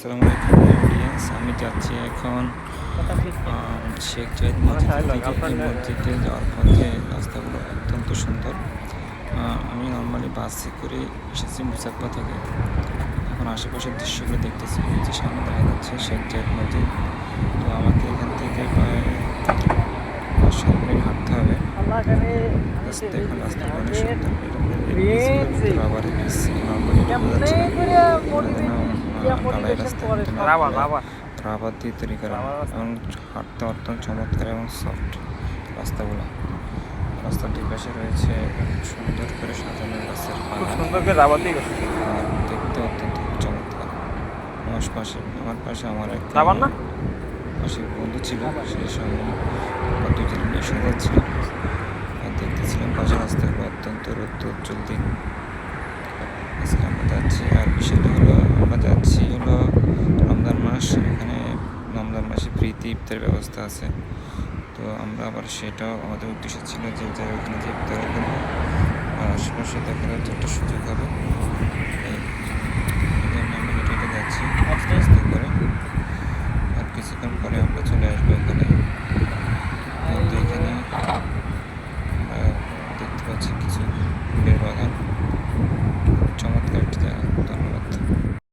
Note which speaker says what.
Speaker 1: আসসালামু আলাইকুম অডিয়েন্স, আমি যাচ্ছি এখন শেখ জায়েদ মসজিদের দিকে। এই মসজিদে যাওয়ার পথে রাস্তাগুলো অত্যন্ত সুন্দর। আমি নর্মালি বাসে করে এসেছি মুসাক্কা থেকে। এখন আশেপাশের দৃশ্যগুলো দেখতেছি, যে সামনে দেখা যাচ্ছে শেখ জায়েদ মসজিদ। তো আমাকে এখান থেকে প্রায় 5-7 মিনিট হাঁটতে হবে। দেখুন রাস্তাগুলো অনেক সুন্দর। রাবারের বীজ নর্মালি ঢালাই রাস্তা, রাবার দিয়ে তৈরি করা এবং হাঁটতে অত্যন্ত চমৎকার এবং সফট রাস্তাগুলো। রাস্তার দুই পাশে রয়েছে সুন্দর করে সাজানো গাছের পালা, দেখতে অত্যন্ত চমৎকার। আমার পাশে আমার এক পাশে বন্ধু ছিল, সেই সঙ্গে দুজন নিয়ে শুনে যাচ্ছিলাম আর দেখতেছিলাম পাশে রাস্তাগুলো অত্যন্ত রৌদ্রোজ্জ্বল দিন। আজকে আমরা যাচ্ছি, আর বিষয়টা হলো আমরা যাচ্ছি হলো রমজান মাস। এখানে রমজান মাসে ফ্রিতে ইফতারের ব্যবস্থা আছে। তো আমরা আবার সেটাও আমাদের উদ্দেশ্য ছিল যে যাই ওখানে যে ইফতার করবো আর আশেপাশে দেখার একটা সুযোগ হবে। এই জন্য আমরা হেঁটে হেঁটে যাচ্ছি আস্তে আস্তে করে, আর কিছুক্ষণ পরে আমরা চলে আসবো